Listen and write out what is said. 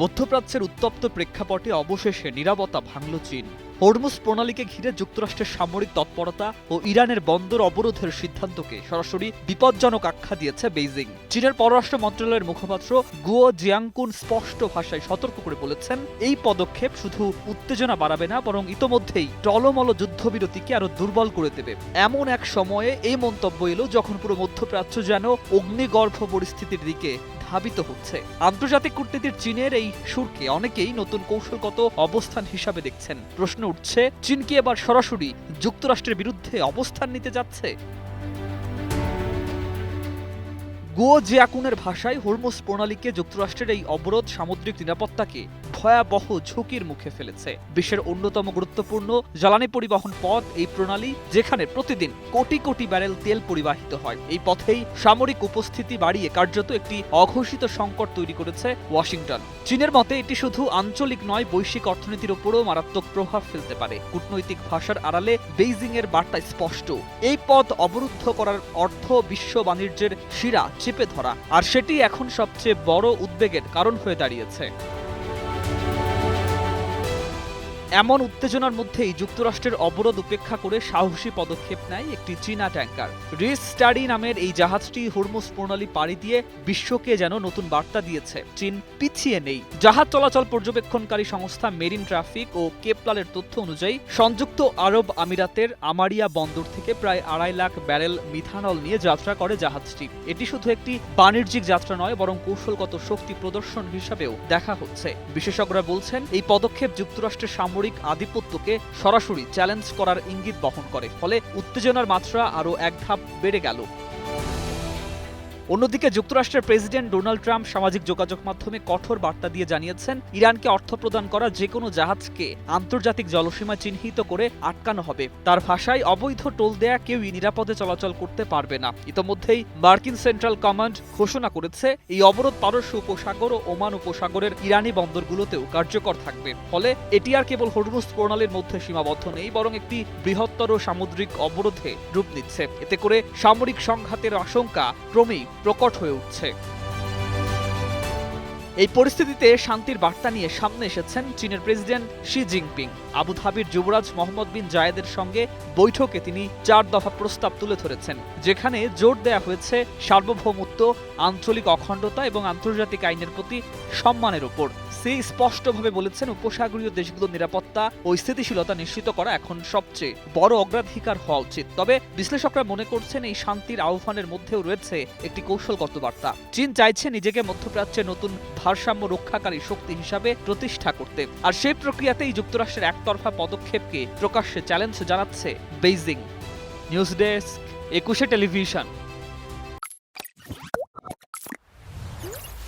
মধ্যপ্রাচ্যের উত্তপ্ত প্রেক্ষাপটে অবশেষে নীরবতা ভাঙল চীন। হরমুজ প্রণালীকে ঘিরে যুক্তরাষ্ট্রের সামরিক তৎপরতা ও ইরানের বন্দর অবরোধের সিদ্ধান্তকে সরাসরি বিপজ্জনক আখ্যা দিয়েছে বেইজিং। চীনের পররাষ্ট্র মন্ত্রণালয়ের মুখপাত্র গুয়ো জিয়াংকুন স্পষ্ট ভাষায় সতর্ক করে বলেছেন, এই পদক্ষেপ শুধু উত্তেজনা বাড়াবে না, বরং ইতোমধ্যেই টলমল যুদ্ধবিরতিকে আরো দুর্বল করে দেবে। এমন এক সময়ে এই মন্তব্য এলো যখন পুরো মধ্যপ্রাচ্য যেন অগ্নিগর্ভ পরিস্থিতির দিকে ধাবিত হচ্ছে। আন্তর্জাতিক কূটনীতির চীনের এই সুরকে অনেকেই নতুন কৌশলগত অবস্থান হিসাবে দেখছেন। প্রশ্ন উঠছে, চীন কি এবার সরাসরি যুক্তরাষ্ট্রের বিরুদ্ধে অবস্থান নিতে যাচ্ছে? গুয়ো জিয়াকুনের ভাষায় হরমুজ প্রণালীকে যুক্তরাষ্ট্রের এই অবরোধ সামুদ্রিক নিরাপত্তাকে ভয়াবহ ঝুঁকির মুখে ফেলেছে। বিশ্বের অন্যতম গুরুত্বপূর্ণ জ্বালানি পরিবহন পথ এই প্রণালী, যেখানে প্রতিদিন কোটি কোটি ব্যারেল তেল পরিবাহিত হয়। এই পথেই সামরিক উপস্থিতি বাড়িয়ে কার্যত একটি অঘোষিত সংকট তৈরি করেছে ওয়াশিংটন। চীনের মতে এটি শুধু আঞ্চলিক নয়, বৈশ্বিক অর্থনীতির উপরও মারাত্মক প্রভাব ফেলতে পারে। কূটনৈতিক ভাষার আড়ালে বেইজিং এর বার্তা স্পষ্ট, এই পথ অবরুদ্ধ করার অর্থ বিশ্ব বাণিজ্যের শিরা চেপে ধরা, আর সেটি এখন সবচেয়ে বড় উদ্বেগের কারণ হয়ে দাঁড়িয়েছে। এমন উত্তেজনার মধ্যেই যুক্তরাষ্ট্রের অবরোধ উপেক্ষা করে সাহসী পদক্ষেপ নেয় একটি চীনা ট্যাঙ্কার। রিস স্টাডি নামের এই জাহাজটি হরমুজ প্রণালী পাড়ি দিয়ে বিশ্বকে যেন নতুন বার্তা দিয়েছে, চীন পিছিয়ে নেই। জাহাজ চলাচল পর্যবেক্ষণকারী সংস্থা মেরিন ট্রাফিক ও কেপলারের তথ্য অনুযায়ী সংযুক্ত আরব আমিরাতের আমারিয়া বন্দর থেকে প্রায় 2.5 লাখ ব্যারেল মিথানল নিয়ে যাত্রা করে জাহাজটি। এটি শুধু একটি বাণিজ্যিক যাত্রা নয়, বরং কৌশলগত শক্তি প্রদর্শন হিসাবেও দেখা হচ্ছে। বিশেষজ্ঞরা বলছেন, এই পদক্ষেপ যুক্তরাষ্ট্রের সামরিক আধিপত্যকে সরাসরি চ্যালেঞ্জ করার ইঙ্গিত বহন করে, ফলে উত্তেজনার মাত্রা আরও এক ধাপ বেড়ে গেল। অন্যদিকে যুক্তরাষ্ট্রের প্রেসিডেন্ট ডোনাল্ড ট্রাম্প সামাজিক যোগাযোগ মাধ্যমে কঠোর বার্তা দিয়ে জানিয়েছেন, ইরানকে অর্থ প্রদান করা যে কোনো জাহাজকে আন্তর্জাতিক জলসীমা চিহ্নিত করে আটকানো হবে। তার ভাষায়, অবৈধ টোল দেয়া কেউই নিরাপদে চলাচল করতে পারবে না। ইতোমধ্যেই মার্কিন সেন্ট্রাল কমান্ড ঘোষণা করেছে, এই অবরোধ পারস্য উপসাগর ও ওমান উপসাগরের ইরানি বন্দরগুলোতেও কার্যকর থাকবে। ফলে এটি আর কেবল হরমুজ প্রণালীর মধ্যে সীমাবদ্ধ নেই, বরং একটি বৃহত্তর সামুদ্রিক অবরোধে রূপ নিচ্ছে। এতে করে সামরিক সংঘাতের আশঙ্কা ক্রমেই প্রকট হয়ে উঠছে। এই পরিস্থিতিতে শান্তির বার্তা নিয়ে সামনে এসেছেন চীনের প্রেসিডেন্ট শি জিনপিং। আবুধাবির যুবরাজ মোহাম্মদ বিন জায়েদের সঙ্গে বৈঠকে তিনি 4 দফা প্রস্তাব তুলে ধরেছেন, যেখানে জোর দেয়া হয়েছে সার্বভৌমত্ব, আঞ্চলিক অখণ্ডতা এবং আন্তর্জাতিক আইনের প্রতি সম্মানের উপর। সি স্পষ্টভাবে বলেছেন, উপসাগরীয় দেশগুলোর নিরাপত্তা ও স্থিতিশীলতা নিশ্চিত করা এখন সবচেয়ে বড় অগ্রাধিকার হওয়া উচিত। তবে বিশ্লেষকরা মনে করছেন, এই শান্তির আহ্বানের মধ্যেও রয়েছে একটি কৌশলগত বার্তা। চীন চাইছে নিজেকে মধ্যপ্রাচ্যে নতুন ভারসাম্য রক্ষাকারী শক্তি হিসাবে প্রতিষ্ঠা করতে, আর সেই প্রক্রিয়াতেই যুক্তরাষ্ট্রের একতরফা পদক্ষেপকে প্রকাশ্যে চ্যালেঞ্জ জানাচ্ছে বেইজিং। News desk, 21 television.